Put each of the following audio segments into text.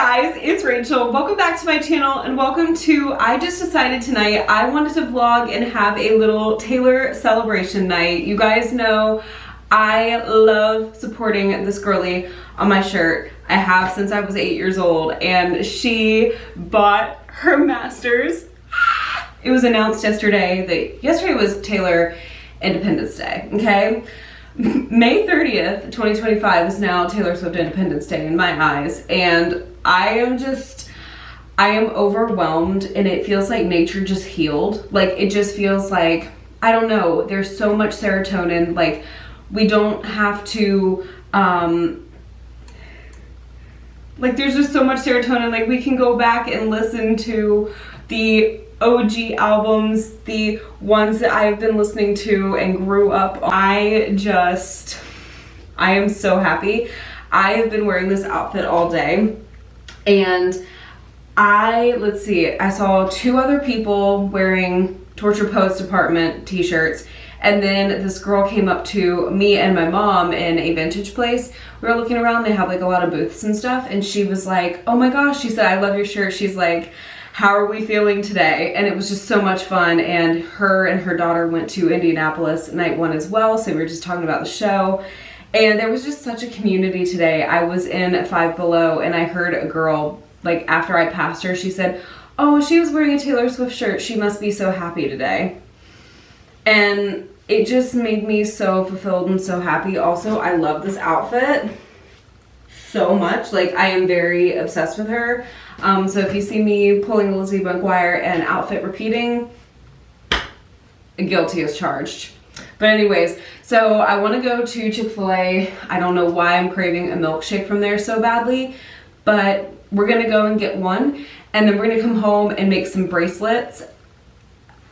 guys, it's Rachel. Welcome back to my channel and welcome to, I just decided tonight I wanted to vlog and have a little Taylor celebration night. You guys know I love supporting this girly on my shirt. I have since I was 8 years old, and she bought her master's. It was announced yesterday that yesterday was Taylor Independence Day, okay? May 30th, 2025 is now Taylor Swift Independence Day in my eyes, and I am overwhelmed, and it feels like nature just healed. Like, it just feels like, I don't know, there's so much serotonin. Like, we don't have to, like, there's just so much serotonin. Like, we can go back and listen to the OG albums, the ones that I've been listening to and grew up on. I am so happy. I have been wearing this outfit all day, and let's see, I saw 2 other people wearing Torture Post Department t-shirts, and then this girl came up to me and my mom in a vintage place. We were looking around, they have like a lot of booths and stuff, and she was like, oh my gosh, she said, I love your shirt. She's like, how are we feeling today? And it was just so much fun, and her daughter went to Indianapolis night 1 as well, so we were just talking about the show. And there was just such a community today. I was in Five Below, and I heard a girl, like, after I passed her, she said, oh, she was wearing a Taylor Swift shirt. She must be so happy today. And it just made me so fulfilled and so happy. Also, I love this outfit so much. Like, I am very obsessed with her. So if you see me pulling a Lizzie McGuire and outfit repeating, guilty as charged. But anyways, so I want to go to Chick-fil-A. I don't know why I'm craving a milkshake from there so badly, but we're going to go and get one, and then we're going to come home and make some bracelets.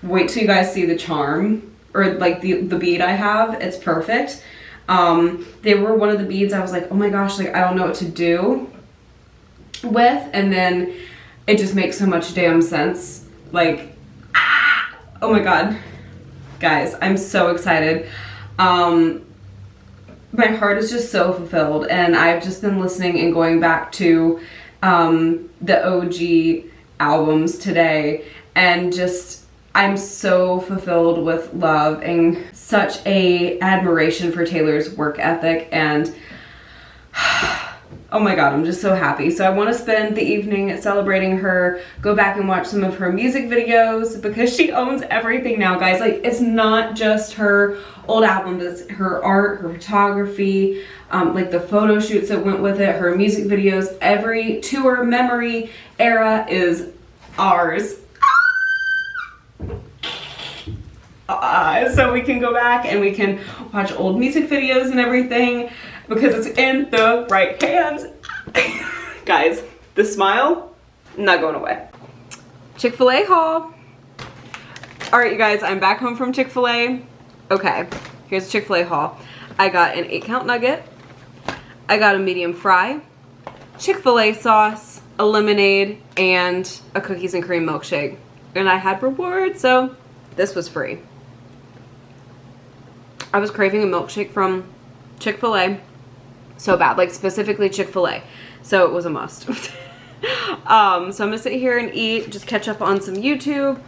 Wait till you guys see the charm, or like the bead I have. It's perfect. They were one of the beads I was like, oh my gosh, like, I don't know what to do with, and then it just makes so much damn sense. Like, oh my god. Guys, I'm so excited. My heart is just so fulfilled, and I've just been listening and going back to the OG albums today, and just I'm so fulfilled with love and such a admiration for Taylor's work ethic, and oh my god, I'm just so happy. So I want to spend the evening celebrating her, go back and watch some of her music videos, because she owns everything now, guys. Like, it's not just her old album, but it's her art, her photography, like the photo shoots that went with it, her music videos. Every tour memory era is ours. So we can go back and we can watch old music videos and everything, because it's in the right hands. Guys, the smile, not going away. Chick-fil-A haul. All right, you guys, I'm back home from Chick-fil-A. Okay, here's the Chick-fil-A haul. I got an 8-count nugget. I got a medium fry, Chick-fil-A sauce, a lemonade, and a cookies and cream milkshake. And I had rewards, so this was free. I was craving a milkshake from Chick-fil-A so bad, like specifically Chick-fil-A, so it was a must. So I'm gonna sit here and eat, just catch up on some YouTube,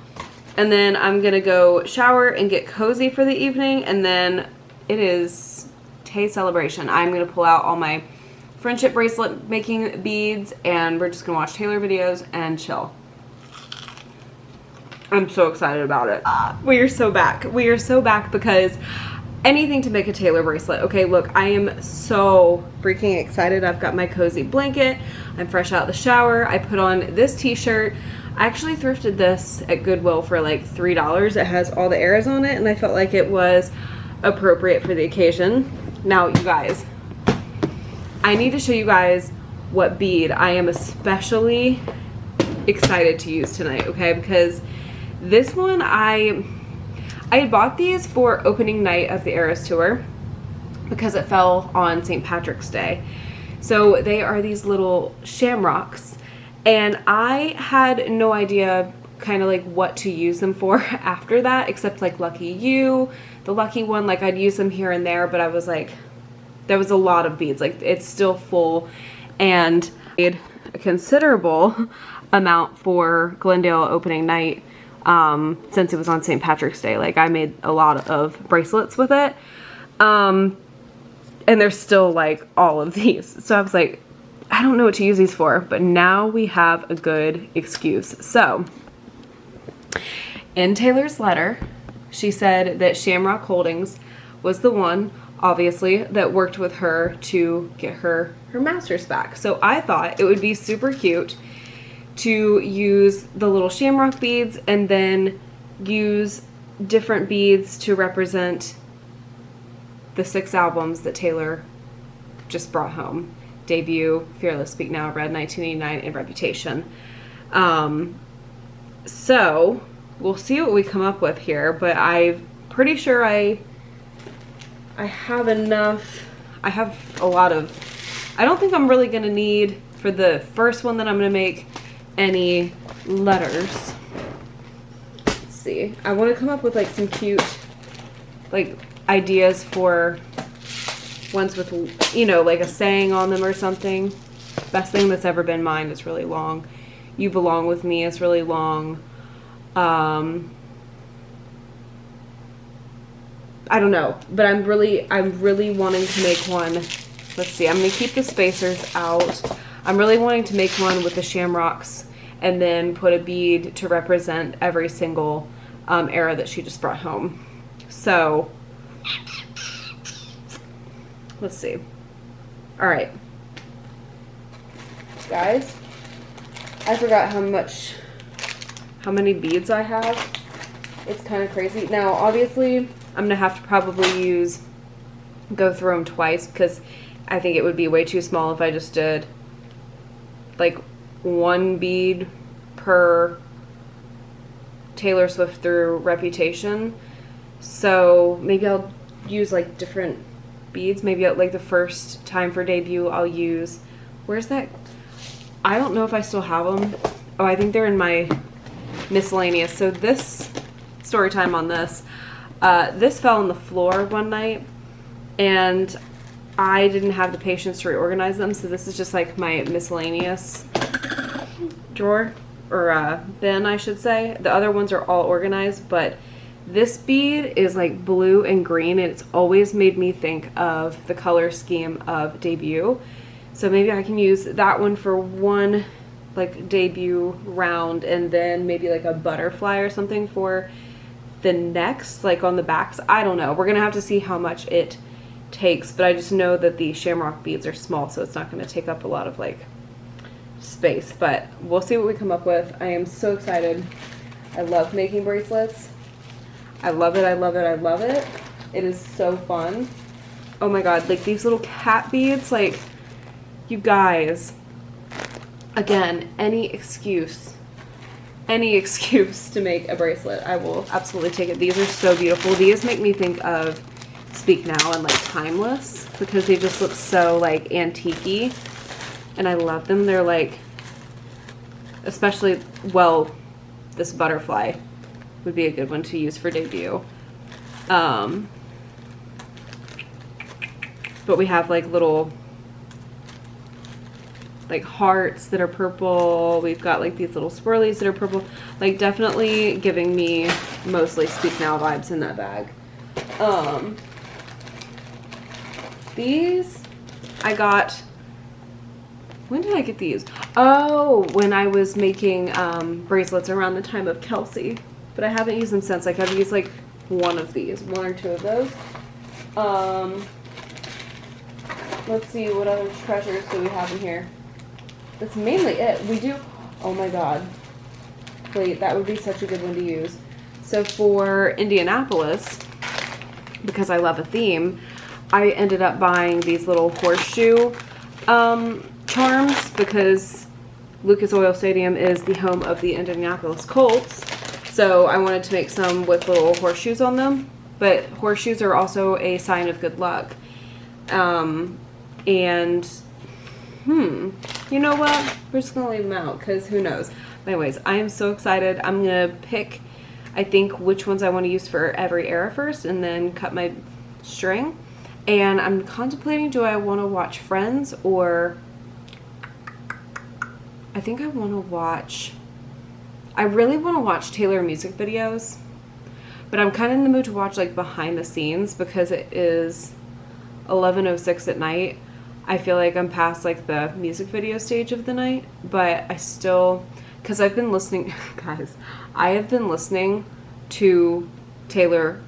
and then I'm gonna go shower and get cozy for the evening, and then it is Tay celebration. I'm gonna pull out all my friendship bracelet making beads, and we're just gonna watch Taylor videos and chill. I'm so excited about it. We are so back. We are so back, because anything to make a Taylor bracelet. Okay, look, I am so freaking excited. I've got my cozy blanket. I'm fresh out of the shower. I put on this t-shirt. I actually thrifted this at Goodwill for like $3. It has all the arrows on it, and I felt like it was appropriate for the occasion. Now, you guys, I need to show you guys what bead I am especially excited to use tonight, okay? Because this one, I had bought these for opening night of the Eras Tour because it fell on St. Patrick's Day. So they are these little shamrocks, and I had no idea kind of like what to use them for after that, except like Lucky You, the lucky one, like I'd use them here and there, but I was like, there was a lot of beads, like it's still full. And a considerable amount for Glendale opening night, since it was on St. Patrick's Day. Like, I made a lot of bracelets with it. And there's still like all of these. So I was like, I don't know what to use these for, but now we have a good excuse. So in Taylor's letter, she said that Shamrock Holdings was the one, obviously, that worked with her to get her master's back. So I thought it would be super cute to use the little shamrock beads and then use different beads to represent the 6 albums that Taylor just brought home. Debut, Fearless, Speak Now, Red, 1989, and Reputation. So we'll see what we come up with here, but I'm pretty sure I have enough. I have a lot of, I don't think I'm really gonna need, for the first one that I'm gonna make, any letters. Let's see. I want to come up with like some cute like ideas for ones with, you know, like a saying on them or something. Best thing that's ever been mine is really long. You Belong With Me is really long. I don't know, but I'm really wanting to make one. Let's see, I'm gonna keep the spacers out. I'm really wanting to make one with the shamrocks and then put a bead to represent every single era that she just brought home. So let's see. All right, guys, I forgot how many beads I have. It's kind of crazy. Now, obviously, I'm gonna have to probably go through them twice, because I think it would be way too small if I just did like 1 bead per Taylor Swift through Reputation. So maybe I'll use like different beads. Maybe like the first time for Debut I'll use, where's that? I don't know if I still have them. Oh, I think they're in my miscellaneous. So this story time on this, this fell on the floor one night and I didn't have the patience to reorganize them, so this is just like my miscellaneous drawer, or bin, I should say. The other ones are all organized, but this bead is like blue and green, and it's always made me think of the color scheme of Debut. So maybe I can use that one for one like Debut round, and then maybe like a butterfly or something for the next, like on the backs. I don't know. We're gonna have to see how much it takes, but I just know that the shamrock beads are small, so it's not going to take up a lot of like space, but we'll see what we come up with. I am so excited. I love making bracelets. I love it. I love it. I love it. It is so fun. Oh my god, like these little cat beads, like, you guys, again, any excuse to make a bracelet, I will absolutely take it. These are so beautiful. These make me think of Speak Now and like Timeless, because they just look so like antique-y, and I love them. They're like, especially, well, this butterfly would be a good one to use for Debut. But we have like little like hearts that are purple. We've got like these little swirlies that are purple, like definitely giving me mostly Speak Now vibes in that bag. These I got, when did I get these? Oh, when I was making bracelets around the time of Kelsey, but I haven't used them since. Like, I've used like one of these, 1 or 2 of those. Let's see, what other treasures do we have in here? That's mainly it. We do, oh my god, wait, that would be such a good one to use. So for Indianapolis, because I love a theme, I ended up buying these little horseshoe charms, because Lucas Oil Stadium is the home of the Indianapolis Colts. So I wanted to make some with little horseshoes on them, but horseshoes are also a sign of good luck. And you know what? We're just gonna leave them out, because who knows. Anyways, I am so excited. I'm gonna pick, I think, which ones I want to use for every era first, and then cut my string. And I'm contemplating, do I want to watch Friends or I think I want to watch, I really want to watch Taylor music videos, but I'm kind of in the mood to watch like behind the scenes because it is 11:06 at night. I feel like I'm past like the music video stage of the night, but I still, because I've been listening, guys, I have been listening to Taylor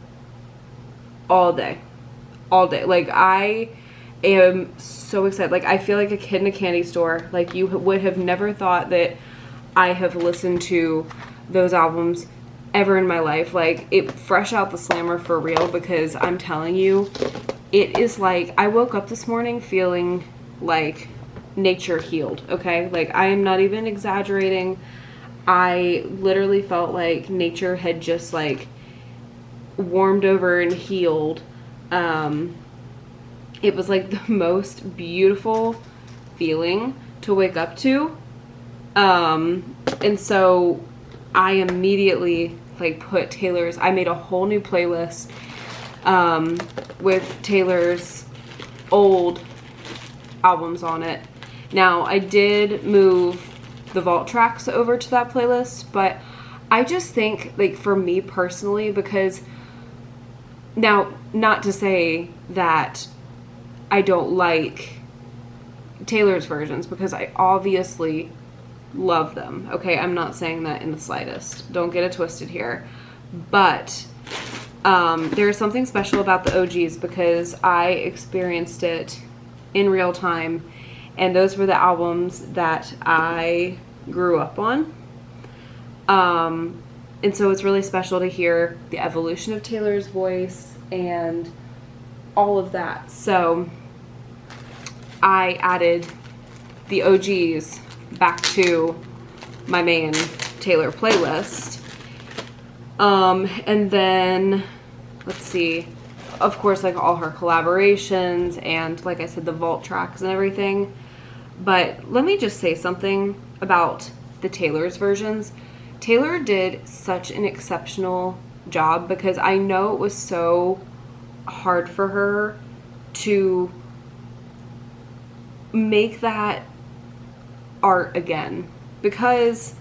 all day. Like, I am so excited. Like, I feel like a kid in a candy store. Like, you would have never thought that I have listened to those albums ever in my life. Like, it fresh out the slammer for real, because I'm telling you, it is like, I woke up this morning feeling like nature healed, okay? Like, I am not even exaggerating. I literally felt like nature had just, like, warmed over and healed. It was like the most beautiful feeling to wake up to. And so I immediately like put Taylor's, I made a whole new playlist with Taylor's old albums on it. Now, I did move the vault tracks over to that playlist, but I just think, like, for me personally, because now, not to say that I don't like Taylor's versions, because I obviously love them, okay? I'm not saying that in the slightest. Don't get it twisted here. But there's something special about the OGs because I experienced it in real time, and those were the albums that I grew up on. And so it's really special to hear the evolution of Taylor's voice and all of that. So I added the OGs back to my main Taylor playlist. And then, let's see, of course, like all her collaborations and, like I said, the vault tracks and everything. But let me just say something about the Taylor's versions. Taylor did such an exceptional job, because I know it was so hard for her to make that art again, because,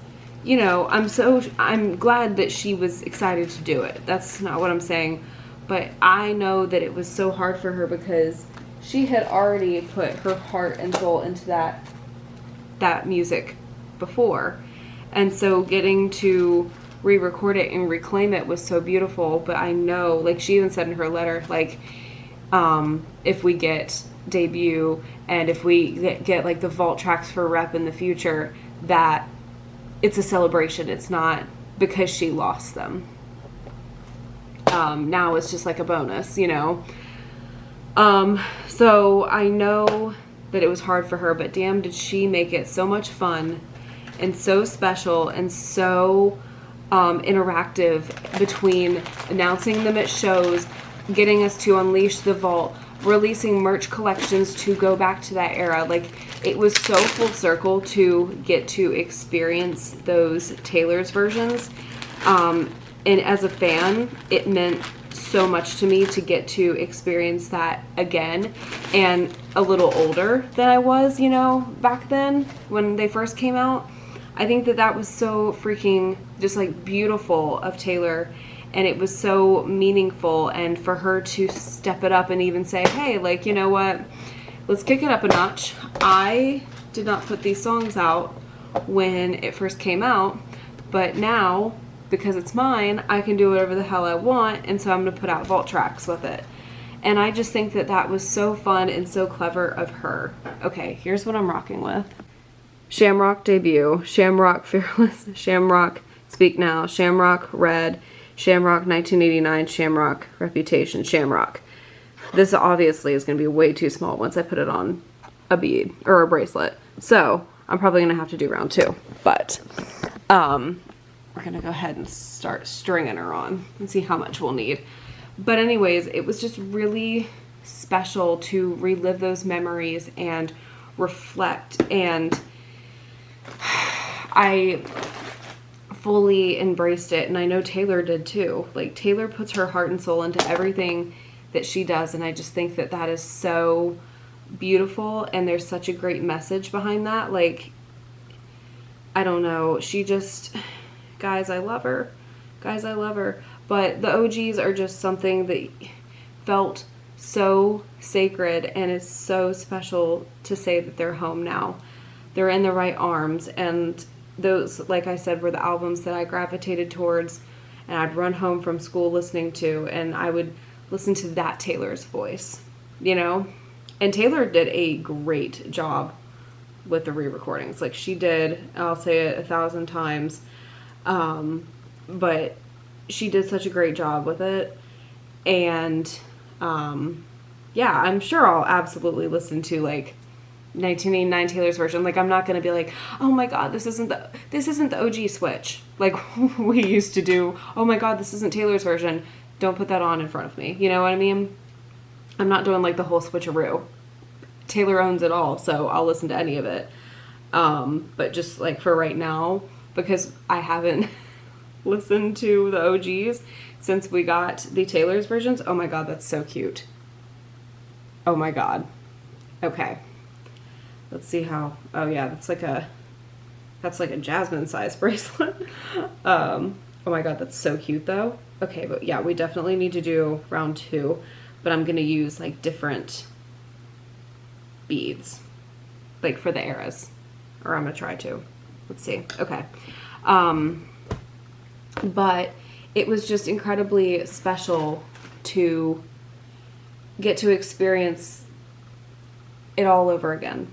you know, I'm glad that she was excited to do it. That's not what I'm saying, but I know that it was so hard for her because she had already put her heart and soul into that music before. And so getting to re-record it and reclaim it was so beautiful. But I know, like, she even said in her letter, like, if we get debut and if we get like the vault tracks for rep in the future, that it's a celebration. It's not because she lost them. Now it's just like a bonus, you know. So I know that it was hard for her, but damn, did she make it so much fun and so special and so interactive, between announcing them at shows, getting us to unleash the vault, releasing merch collections to go back to that era. Like, it was so full circle to get to experience those Taylor's versions. And as a fan, it meant so much to me to get to experience that again, and a little older than I was, you know, back then when they first came out. I think that was so freaking just like beautiful of Taylor, and it was so meaningful, and for her to step it up and even say, hey, like, you know what, let's kick it up a notch. I did not put these songs out when it first came out, but now, because it's mine, I can do whatever the hell I want, and so I'm going to put out vault tracks with it. And I just think that was so fun and so clever of her. Okay, here's what I'm rocking with. Shamrock Debut, Shamrock Fearless, Shamrock Speak Now, Shamrock Red, Shamrock 1989, Shamrock Reputation, Shamrock. This obviously is going to be way too small once I put it on a bead or a bracelet. So I'm probably going to have to do round 2. But we're going to go ahead and start stringing her on and see how much we'll need. But anyways, it was just really special to relive those memories and reflect, and I fully embraced it, and I know Taylor did too. Like, Taylor puts her heart and soul into everything that she does, and I just think that is so beautiful, and there's such a great message behind that. Like, I don't know. She just, guys, I love her. Guys, I love her. But the OGs are just something that felt so sacred, and it's so special to say that they're home now. They're in the right arms, and those, like I said, were the albums that I gravitated towards, and I'd run home from school listening to, and I would listen to that Taylor's voice, you know? And Taylor did a great job with the re-recordings. Like, she did, I'll say it 1,000 times, but she did such a great job with it. And yeah, I'm sure I'll absolutely listen to like 1989 Taylor's version. Like, I'm not gonna be like, oh my god, this isn't the OG Switch like we used to do. Oh my god, this isn't Taylor's version, don't put that on in front of me, you know what I mean? I'm not doing like the whole switcheroo. Taylor owns it all, so I'll listen to any of it. But just like for right now, because I haven't listened to the OGs since we got the Taylor's versions. Oh my god, that's so cute. Oh my god. Okay. Let's see how. Oh yeah, that's like a Jasmine size bracelet. Oh my god, that's so cute though. Okay, but yeah, we definitely need to do round 2, but I'm gonna use like different beads, like for the eras, or I'm gonna try to. Let's see. Okay. But it was just incredibly special to get to experience it all over again,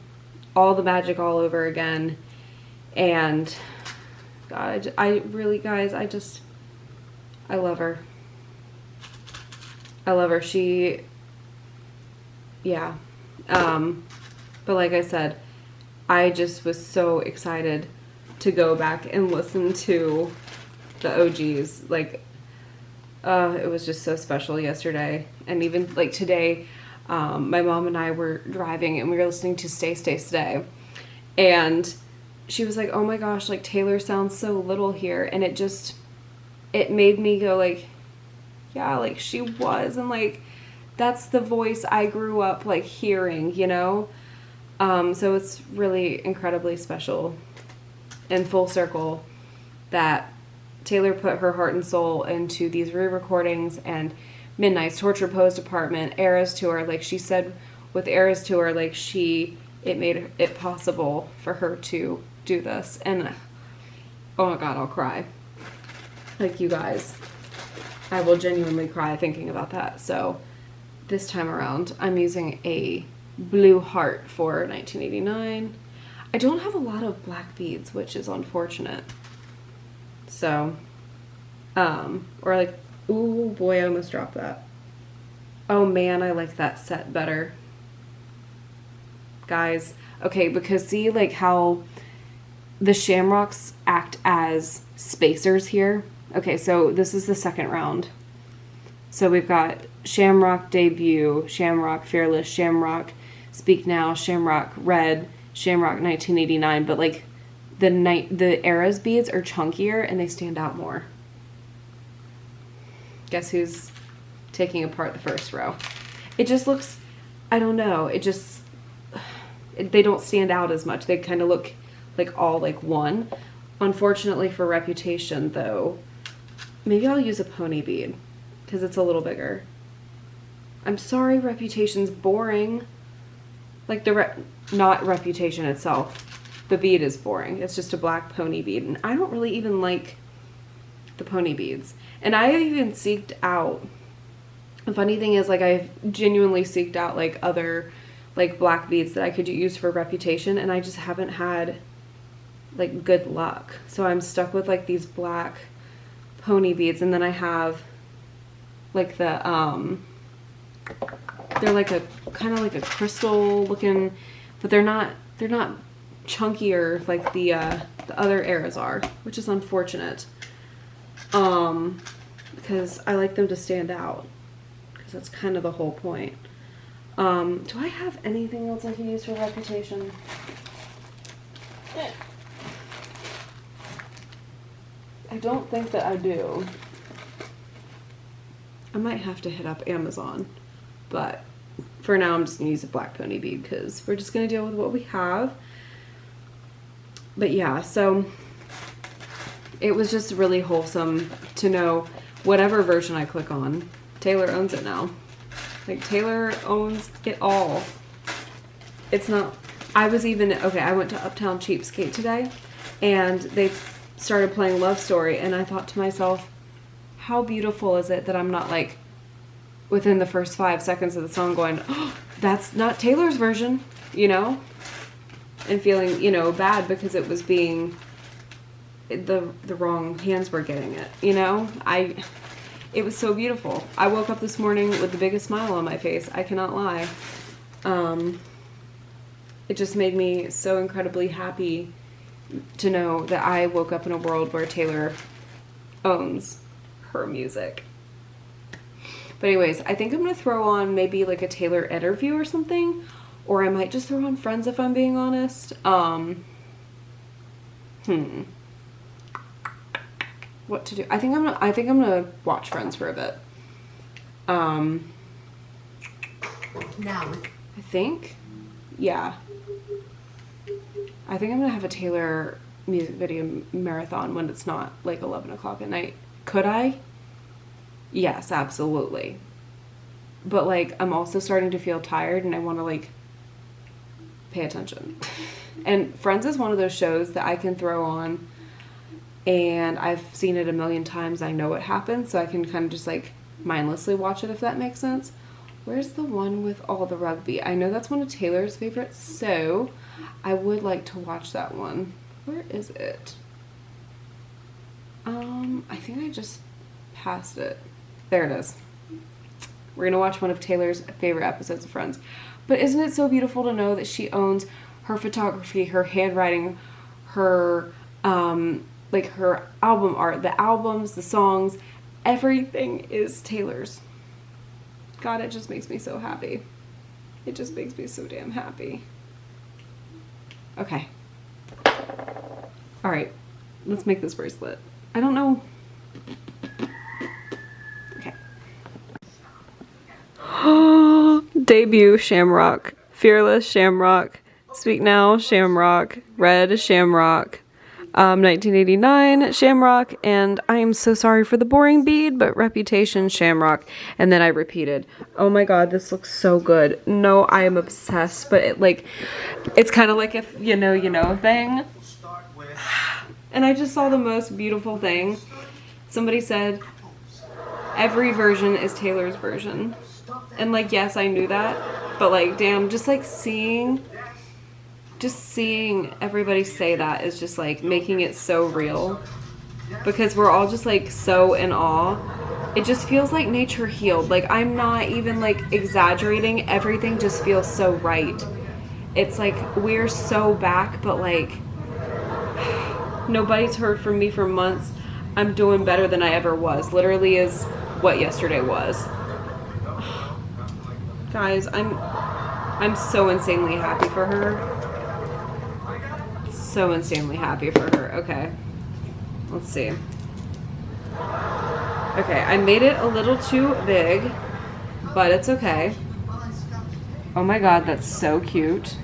all the magic all over again. And God, I really, guys, I love her. I love her. She, yeah. But like I said, I just was so excited to go back and listen to the OGs. Like, it was just so special yesterday. And even like today, my mom and I were driving and we were listening to Stay, Stay, Stay. And she was like, oh my gosh, like Taylor sounds so little here. And it made me go like, yeah, like she was. And like, that's the voice I grew up like hearing, you know? So it's really incredibly special and full circle that Taylor put her heart and soul into these re-recordings and Midnight's Torture Pose Department, Eras Tour. Like she said with Eras Tour, like it made it possible for her to do this. And oh my god, I'll cry. Like, you guys, I will genuinely cry thinking about that. So this time around, I'm using a blue heart for 1989. I don't have a lot of black beads, which is unfortunate. So, or like, ooh boy, I almost dropped that. Oh man, I like that set better. Guys, okay, because see like how the shamrocks act as spacers here? Okay, so this is the second round. So we've got Shamrock Debut, Shamrock Fearless, Shamrock Speak Now, Shamrock Red, Shamrock 1989, but like the Eras beads are chunkier and they stand out more. Guess who's taking apart the first row? It just looks, I don't know, they don't stand out as much. They kind of look like all like one. Unfortunately for Reputation though, maybe I'll use a pony bead because it's a little bigger. I'm sorry, Reputation's boring. Like not Reputation itself. The bead is boring. It's just a black pony bead. And I don't really even like the pony beads. And I even seeked out, the funny thing is like I've genuinely seeked out like other like black beads that I could use for Reputation, and I just haven't had like good luck. So I'm stuck with like these black pony beads, and then I have like the they're like a kind of like a crystal looking, but they're not chunkier like the other Eras are, which is unfortunate. Because I like them to stand out, because that's kind of the whole point. Do I have anything else I can use for Reputation? I don't think that I do. I might have to hit up Amazon, but for now I'm just going to use a black pony bead because we're just going to deal with what we have. But yeah, so it was just really wholesome to know whatever version I click on, Taylor owns it now. Like, Taylor owns it all. It's not, I was even, okay, I went to Uptown Cheapskate today, and they started playing Love Story, and I thought to myself, how beautiful is it that I'm not, like, within the first 5 seconds of the song going, oh, that's not Taylor's version, you know? And feeling, you know, bad because it was being, the wrong hands were getting it, you know? It was so beautiful. I woke up this morning with the biggest smile on my face. I cannot lie. It just made me so incredibly happy to know that I woke up in a world where Taylor owns her music. But anyways, I think I'm going to throw on maybe like a Taylor interview or something. Or I might just throw on Friends if I'm being honest. What to do? I think I'm gonna watch Friends for a bit. Now. I think, yeah. I think I'm gonna have a Taylor music video marathon when it's not like 11 o'clock at night. Could I? Yes, absolutely. But like, I'm also starting to feel tired and I want to like pay attention. And Friends is one of those shows that I can throw on and I've seen it a million times. I know what happens, so I can kind of just like mindlessly watch it, if that makes sense. Where's the one with all the rugby? I know that's one of Taylor's favorites, so I would like to watch that one. Where is it? I think I just passed it. There it is. We're gonna watch one of Taylor's favorite episodes of Friends. But isn't it so beautiful to know that she owns her photography, her handwriting, her like her album art, the albums, the songs, everything is Taylor's. God, it just makes me so happy. It just makes me so damn happy. Okay. All right, let's make this bracelet. I don't know. Okay. Debut Shamrock, Fearless Shamrock, Speak Now Shamrock, Red Shamrock, 1989 Shamrock, and I am so sorry for the boring bead, but Reputation Shamrock. And then I repeated. Oh my god, this looks so good. No, I am obsessed, but it's kind of like if you know thing. And I just saw the most beautiful thing. Somebody said every version is Taylor's version. And like, yes, I knew that, but like, damn, just seeing everybody say that is just like making it so real, because we're all just like so in awe. It just feels like nature healed. Like, I'm not even like exaggerating. Everything just feels so right. It's like we're so back, but like nobody's heard from me for months. I'm doing better than I ever was. Literally is what yesterday was. Guys, I'm so insanely happy for her. So insanely happy for her. Okay, let's see. Okay, I made it a little too big, but it's okay. Oh my god, that's so cute.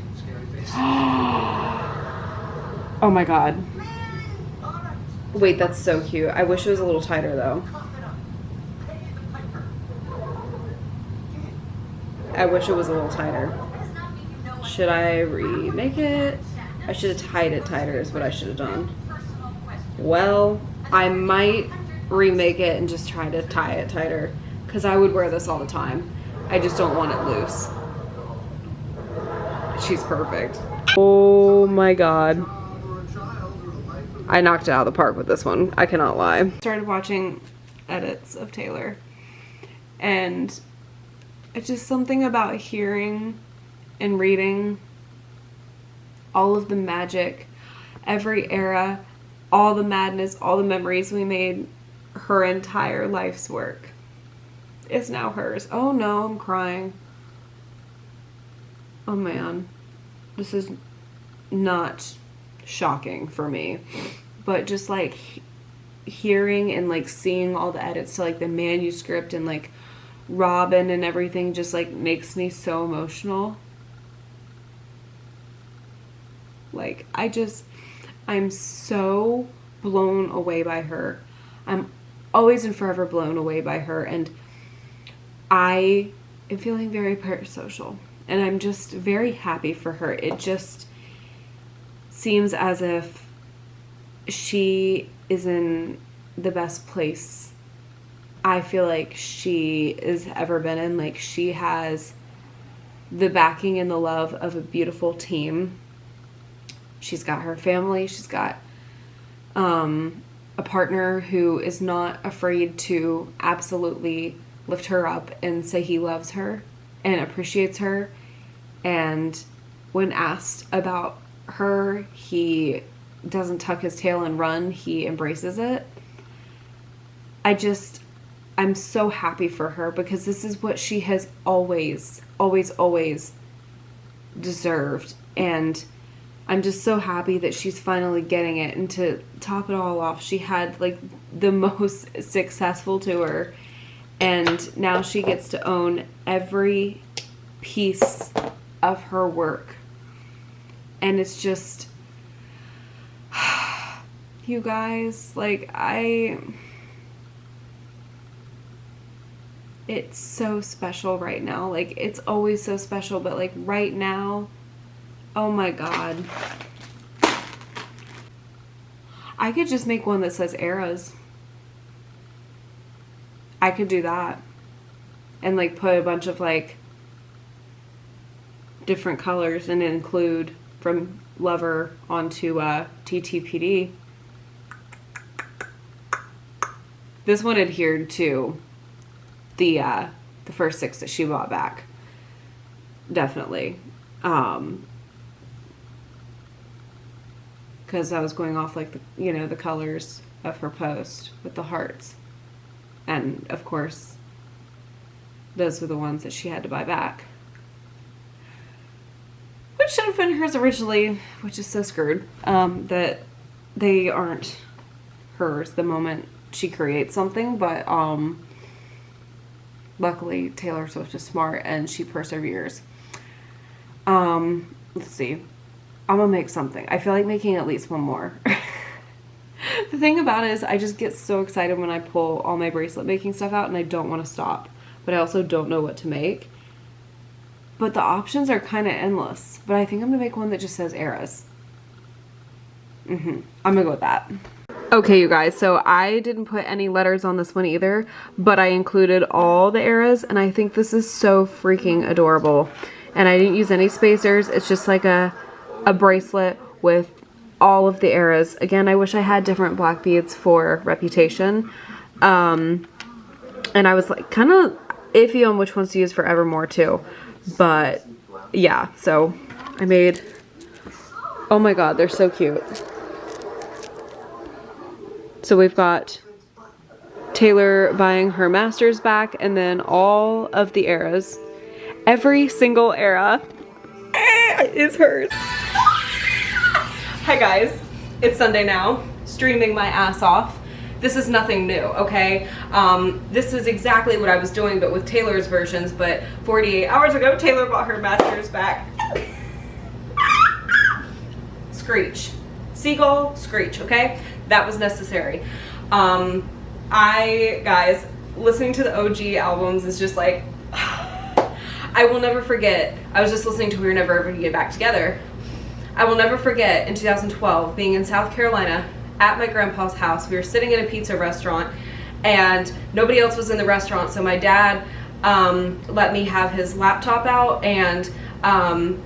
Oh my god. Wait, that's so cute. I wish it was a little tighter though. I wish it was a little tighter. Should I remake it? I should have tied it tighter is what I should have done. Well, I might remake it and just try to tie it tighter, because I would wear this all the time. I just don't want it loose. She's perfect. Oh my god. I knocked it out of the park with this one. I cannot lie. Started watching edits of Taylor, and it's just something about hearing and reading all of the magic, every era, all the madness, all the memories we made. Her entire life's work is now hers. Oh no, I'm crying. Oh man, this is not shocking for me, but just like hearing and like seeing all the edits to like the manuscript and like Robin and everything just like makes me so emotional. Like, I'm so blown away by her. I'm always and forever blown away by her, and I am feeling very parasocial, and I'm just very happy for her. It just seems as if she is in the best place I feel like she has ever been in. Like, she has the backing and the love of a beautiful team. She's got her family. She's got a partner who is not afraid to absolutely lift her up and say he loves her and appreciates her. And when asked about her, he doesn't tuck his tail and run. He embraces it. I'm so happy for her, because this is what she has always, always, always deserved. And I'm just so happy that she's finally getting it. And to top it all off, she had like the most successful tour, and now she gets to own every piece of her work. And it's just, you guys, like, it's so special right now. Like, it's always so special, but like right now, oh my God. I could just make one that says Eras. I could do that. And like put a bunch of like different colors and include from Lover onto TTPD. This one adhered to the first 6 that she bought back. Definitely. Because I was going off like the colors of her post with the hearts. And of course, those were the ones that she had to buy back. Which should have been hers originally, which is so screwed. That they aren't hers the moment she creates something, but luckily, Taylor Swift is smart and she perseveres. Let's see. I'm gonna make something. I feel like making at least one more. The thing about it is I just get so excited when I pull all my bracelet making stuff out, and I don't want to stop. But I also don't know what to make. But the options are kind of endless. But I think I'm gonna make one that just says Eras. I'm gonna go with that. Okay, you guys, so I didn't put any letters on this one either, but I included all the Eras, and I think this is so freaking adorable. And I didn't use any spacers. It's just like a bracelet with all of the Eras. Again, I wish I had different black beads for Reputation. And I was like kind of iffy on which ones to use for Evermore too. But yeah, so I made, oh my God, they're so cute. So we've got Taylor buying her masters back, and then all of the Eras. Every single era is hers. Hi guys, it's Sunday now, streaming my ass off. This is nothing new, okay? This is exactly what I was doing, but with Taylor's versions, but 48 hours ago, Taylor bought her masters back. Screech. Seagull, screech, okay? That was necessary. Guys, listening to the OG albums is just like, I will never forget. I was just listening to We Were Never Ever Gonna Get Back Together. I will never forget in 2012 being in South Carolina at my grandpa's house. We were sitting in a pizza restaurant and nobody else was in the restaurant, so my dad let me have his laptop out, and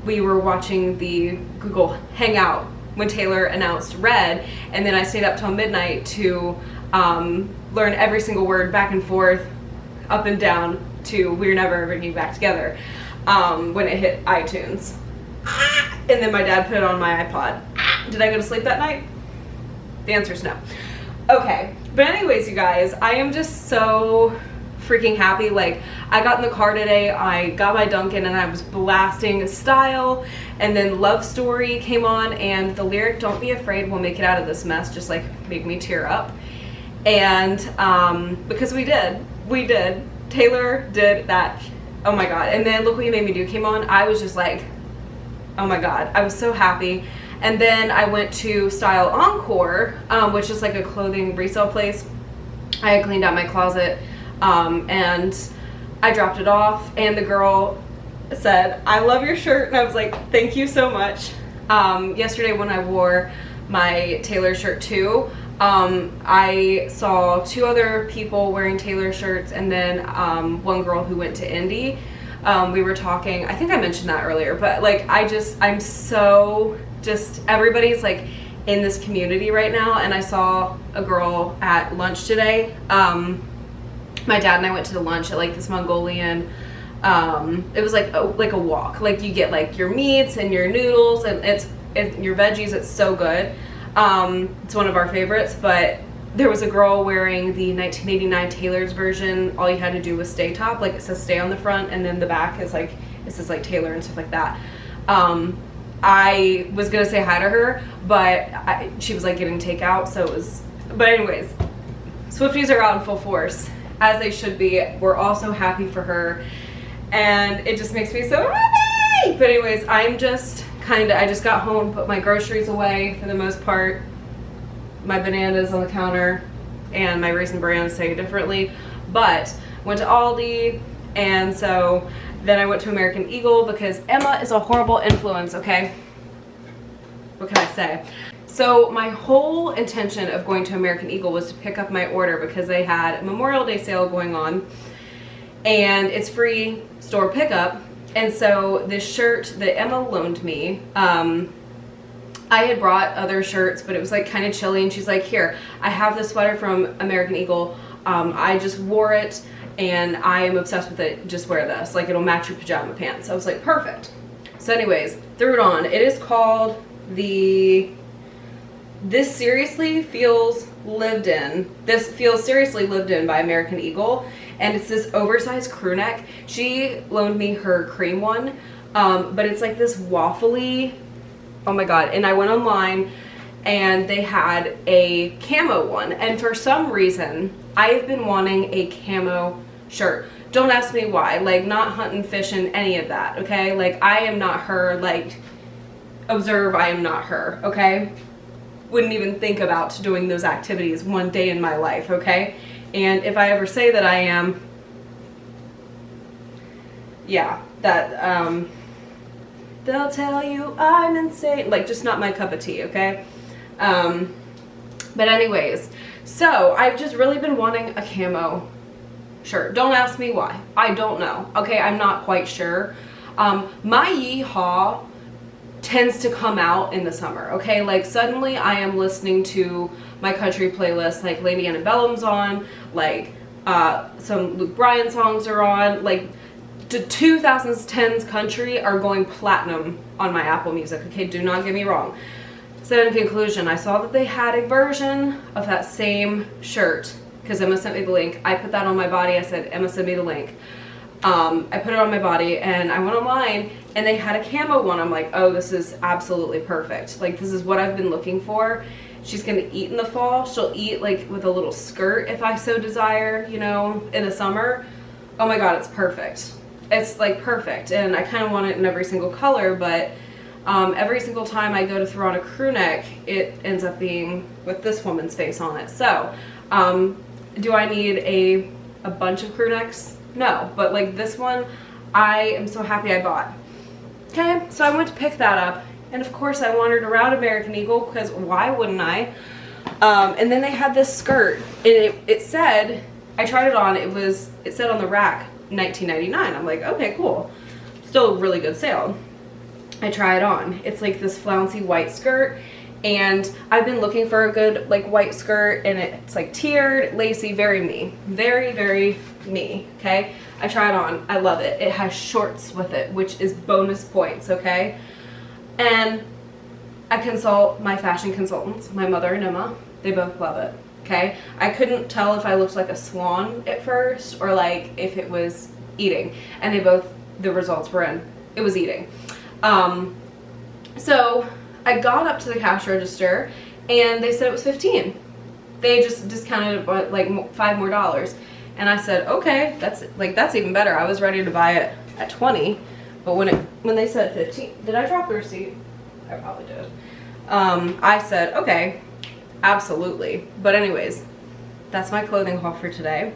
we were watching the Google Hangout when Taylor announced Red, and then I stayed up till midnight to learn every single word back and forth, up and down to We're Never Ever Getting Back Together when it hit iTunes. And then my dad put it on my iPod. Did I go to sleep that night? The answer is no. Okay, but anyways, you guys, I am just so freaking happy. Like, I got in the car today, I got my Dunkin', and I was blasting Style, and then Love Story came on, and the lyric, "Don't be afraid, we'll make it out of this mess," just like made me tear up. And because we did. Taylor did that. Oh my God. And then Look What You Made Me Do came on. I was just like, oh my God. I was so happy. And then I went to Style Encore, which is like a clothing resale place. I had cleaned out my closet, and I dropped it off, and the girl said, "I love your shirt," and I was like, "Thank you so much." Yesterday when I wore my Taylor shirt too, I saw 2 other people wearing Taylor shirts, and then one girl who went to Indy. We were talking, I think I mentioned that earlier, but like I'm so everybody's like in this community right now. And I saw a girl at lunch today. My dad and I went to the lunch at like this Mongolian, it was like a wok, like you get like your meats and your noodles and your veggies. It's so good. It's one of our favorites. But there was a girl wearing the 1989 Taylor's version. All you had to do was stay top, like it says stay on the front, and then the back is like, it says like Taylor and stuff like that. I was gonna say hi to her, but she was like getting takeout, so it was, but anyways, Swifties are out in full force, as they should be. We're also happy for her, and it just makes me so happy. But anyways, I just got home, put my groceries away for the most part. My bananas on the counter, and my Raisin Bran, say differently, but went to Aldi, and so then I went to American Eagle because Emma is a horrible influence, okay? What can I say? So my whole intention of going to American Eagle was to pick up my order because they had a Memorial Day sale going on, and it's free store pickup. And so this shirt that Emma loaned me, I had brought other shirts, but it was like kind of chilly, and she's like, "Here, I have this sweater from American Eagle. I just wore it, and I am obsessed with it. Just wear this. Like, it'll match your pajama pants." I was like, perfect. So anyways, threw it on. It is called This Seriously Feels Lived In. This Feels Seriously Lived In by American Eagle. And it's this oversized crew neck. She loaned me her cream one, but it's like this waffly, oh my god. And I went online, and they had a camo one. And for some reason, I've been wanting a camo shirt. Don't ask me why. Like, not hunting, fishing, any of that, okay? Like, I am not her. Like, observe, I am not her, okay? Wouldn't even think about doing those activities one day in my life, okay? And if I ever say that I am, yeah, that, they'll tell you I'm insane. Like, just not my cup of tea, okay? But anyways, so I've just really been wanting a camo shirt. Don't ask me why. I don't know. Okay, I'm not quite sure. My yeehaw tends to come out in the summer, okay? Like, suddenly I am listening to my country playlist, like Lady Antebellum's on, like some Luke Bryan songs are on, like the 2010s country are going platinum on my Apple Music, okay? Do not get me wrong. So in conclusion, I saw that they had a version of that same shirt because Emma sent me the link. I put that on my body. I said, Emma, send me the link. I put it on my body, and I went online, and they had a camo one. I'm like, oh, this is absolutely perfect. Like, this is what I've been looking for. She's going to eat in the fall. She'll eat, like, with a little skirt if I so desire, you know, in the summer. Oh, my God, it's perfect. It's, like, perfect. And I kind of want it in every single color, but every single time I go to throw on a crew neck, it ends up being with this woman's face on it. So, do I need a bunch of crew necks? No, but like this one, I am so happy I bought. Okay, so I went to pick that up, and of course I wandered around American Eagle because why wouldn't I? And then they had this skirt, and it said, I tried it on, it said on the rack $19.99. I'm like, okay, cool. Still a really good sale. I try it on. It's like this flouncy white skirt, and I've been looking for a good like white skirt, and it's like tiered, lacy, very me. Very, very me, okay? I try it on. I love it. It has shorts with it, which is bonus points, okay? And I consult my fashion consultants, my mother and Emma. They both love it, okay? I couldn't tell if I looked like a swan at first or like if it was eating. And the results were in. It was eating. So I got up to the cash register, and they said it was $15. They just discounted it by like $5 more. And I said, okay, that's even better. I was ready to buy it at $20, but when they said $15, did I drop the receipt? I probably did. I said, okay, absolutely. But anyways, that's my clothing haul for today.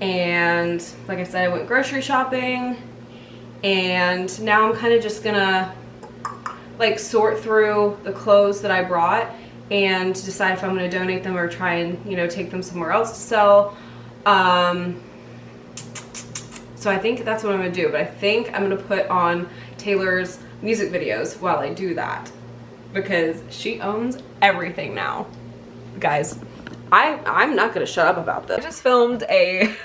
And like I said, I went grocery shopping, and now I'm kind of just gonna like sort through the clothes that I brought and decide if I'm gonna donate them or try and, you know, take them somewhere else to sell. So I think that's what I'm gonna do, but I think I'm gonna put on Taylor's music videos while I do that, because she owns everything now. Guys, I'm not gonna shut up about this. I just filmed a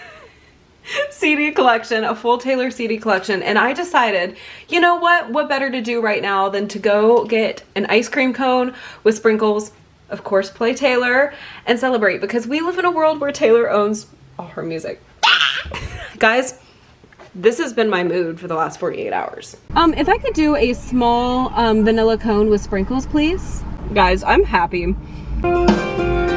CD collection, a full Taylor CD collection, and I decided, you know what better to do right now than to go get an ice cream cone with sprinkles, of course play Taylor, and celebrate, because we live in a world where Taylor owns all her music. Guys, this has been my mood for the last 48 hours. If I could do a small vanilla cone with sprinkles, please. Guys, I'm happy. All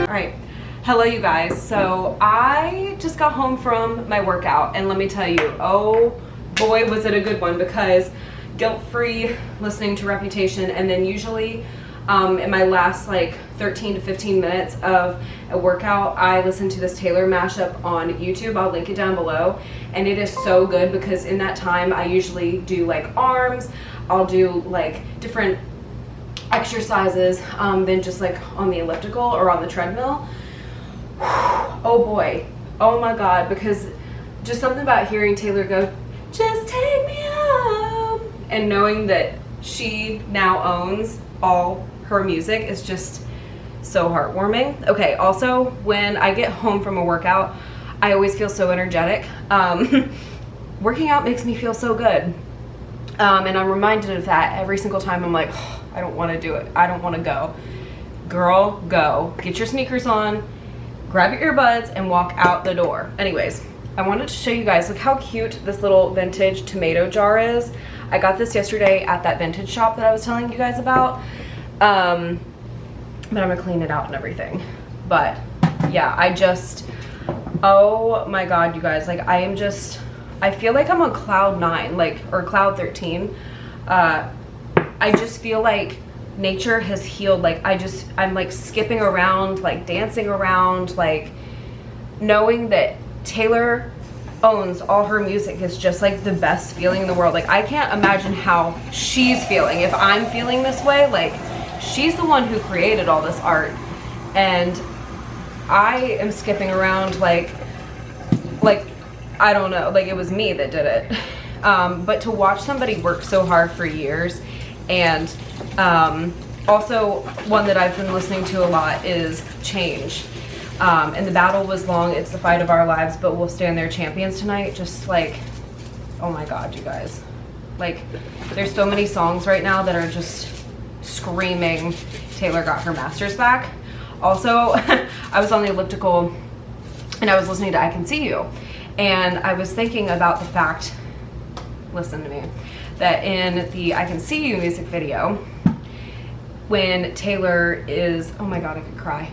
right. Hello, you guys. So I just got home from my workout, and let me tell you, oh boy, was it a good one, because guilt-free listening to Reputation, and then usually in my last like 13 to 15 minutes of a workout, I listen to this Taylor mashup on YouTube. I'll link it down below, and it is so good, because in that time I usually do like arms, I'll do like different exercises than just like on the elliptical or on the treadmill. Oh boy, oh my god, because just something about hearing Taylor go, "Just take me home," and knowing that she now owns all her music is just so heartwarming. Okay, also, when I get home from a workout, I always feel so energetic. Working out makes me feel so good. And I'm reminded of that every single time. I'm like, oh, I don't want to do it. I don't want to go. Girl, go. Get your sneakers on, grab your earbuds, and walk out the door. Anyways, I wanted to show you guys, look how cute this little vintage tomato jar is. I got this yesterday at that vintage shop that I was telling you guys about. But I'm gonna clean it out and everything. But yeah, oh my god, you guys, like I feel like I'm on cloud 9, like, or cloud 13. I just feel like nature has healed. Like I'm like skipping around, like dancing around, like knowing that Taylor owns all her music is just like the best feeling in the world. Like I can't imagine how she's feeling if I'm feeling this way. Like she's the one who created all this art, and I am skipping around like I don't know, like it was me that did it. But to watch somebody work so hard for years, and also one that I've been listening to a lot is Change. And the battle was long, it's the fight of our lives, but we'll stand there champions tonight. Just like, oh my god, you guys. Like, there's so many songs right now that are just screaming Taylor got her masters back. Also, I was on the elliptical and I was listening to I Can See You, and I was thinking about the fact, listen to me, that in the I Can See You music video, when Taylor is, oh my god, I could cry,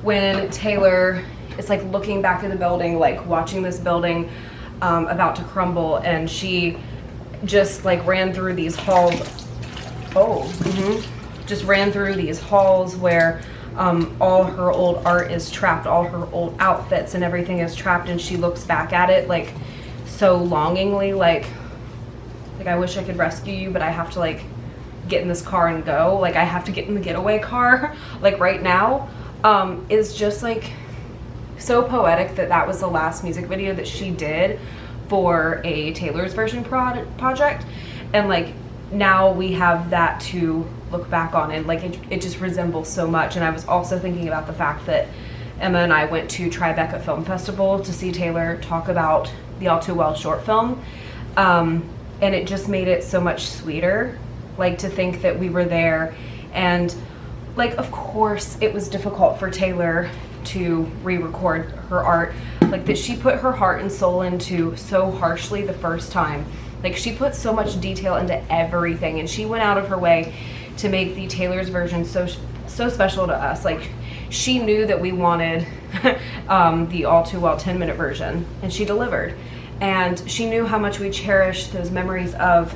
when Taylor is like looking back at the building, like watching this building about to crumble, and she just like ran through these halls, just ran through these halls where all her old art is trapped, all her old outfits and everything is trapped, and she looks back at it like so longingly, like I wish I could rescue you, but I have to like get in this car and go, like I have to get in the getaway car like right now. Is just like so poetic that that was the last music video that she did for a Taylor's version project, and like now we have that to look back on, and like it just resembles so much. And I was also thinking about the fact that Emma and I went to Tribeca Film Festival to see Taylor talk about the All Too Well short film, and it just made it so much sweeter, like to think that we were there. And like, of course it was difficult for Taylor to re-record her art, like that she put her heart and soul into so harshly the first time. Like she put so much detail into everything, and she went out of her way to make the Taylor's version so special to us. Like she knew that we wanted the All Too Well 10-minute version, and she delivered. And she knew how much we cherished those memories of,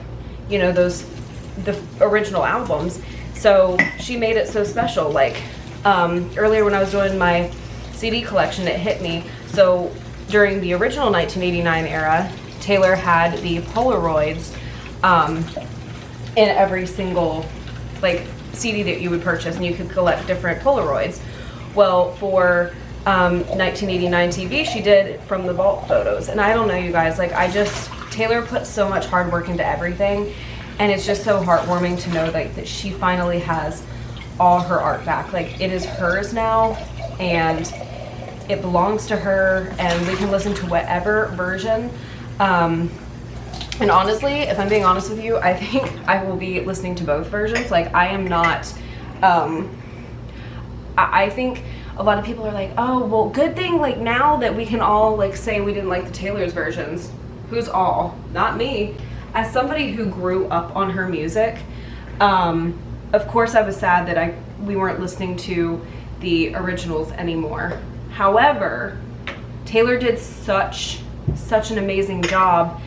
you know, the original albums. So she made it so special. Like earlier when I was doing my CD collection, it hit me. So during the original 1989 era, Taylor had the Polaroids in every single like CD that you would purchase, and you could collect different Polaroids. Well, for 1989 TV, she did from the vault photos. And I don't know, you guys, like Taylor put so much hard work into everything, and it's just so heartwarming to know like that she finally has all her art back. Like, it is hers now, and it belongs to her, and we can listen to whatever version. And honestly, if I'm being honest with you, I think I will be listening to both versions. Like, I am not, I think a lot of people are like, oh, well, good thing, like, now that we can all, like, say we didn't like the Taylor's versions. Who's all? Not me. As somebody who grew up on her music, of course I was sad that we weren't listening to the originals anymore. However, Taylor did such an amazing job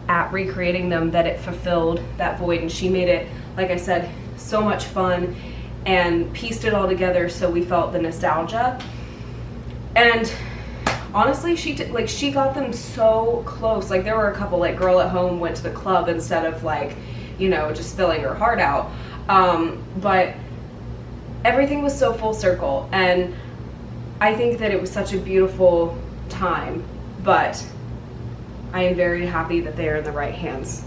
at recreating them that it fulfilled that void, and she made it, like I said, so much fun and pieced it all together so we felt the nostalgia. And honestly, she got them so close. Like, there were a couple, like Girl at Home went to the club instead of, like, you know, just spilling her heart out. But everything was so full circle, and I think that it was such a beautiful time. But I am very happy that they are in the right hands.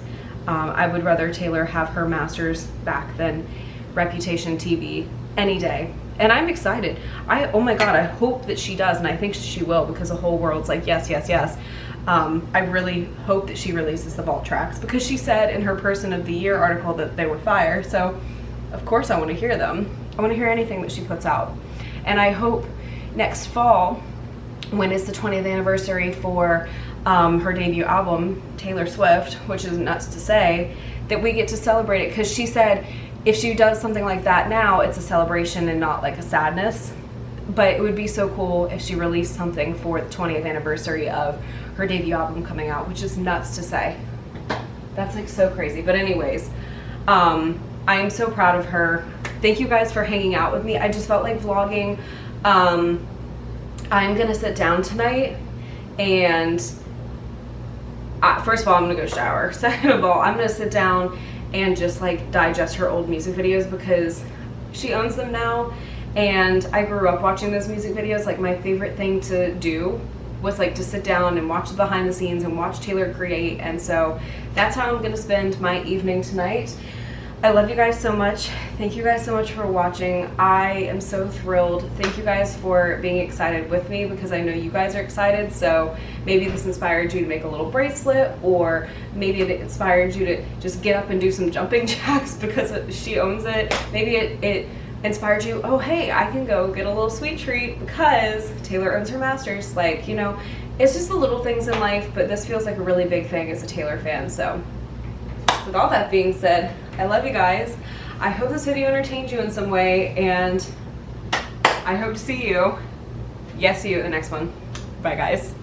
I would rather Taylor have her masters back than Reputation TV any day. And I'm excited. Oh my God, I hope that she does, and I think she will, because the whole world's like, yes, yes, yes. I really hope that she releases the vault tracks, because she said in her Person of the Year article that they were fire, so of course I want to hear them. I want to hear anything that she puts out. And I hope next fall, when it's the 20th anniversary for her debut album, Taylor Swift, which is nuts to say, that we get to celebrate it, because she said if she does something like that now, it's a celebration and not like a sadness. But it would be so cool if she released something for the 20th anniversary of her debut album coming out, which is nuts to say. That's like so crazy. But anyways, I am so proud of her. Thank you guys for hanging out with me. I just felt like vlogging. I'm gonna sit down tonight, and first of all, I'm gonna go shower. Second of all, I'm gonna sit down and just like digest her old music videos, because she owns them now, and I grew up watching those music videos. Like, my favorite thing to do was like to sit down and watch the behind the scenes and watch Taylor create, and so that's how I'm gonna spend my evening tonight. I love you guys so much. Thank you guys so much for watching. I am so thrilled. Thank you guys for being excited with me, because I know you guys are excited. So maybe this inspired you to make a little bracelet, or maybe it inspired you to just get up and do some jumping jacks because she owns it. Maybe it inspired you, oh hey, I can go get a little sweet treat because Taylor owns her masters. Like, you know, it's just the little things in life, but this feels like a really big thing as a Taylor fan. So with all that being said, I love you guys. I hope this video entertained you in some way, and I hope to see you, yes, see you in the next one. Bye guys.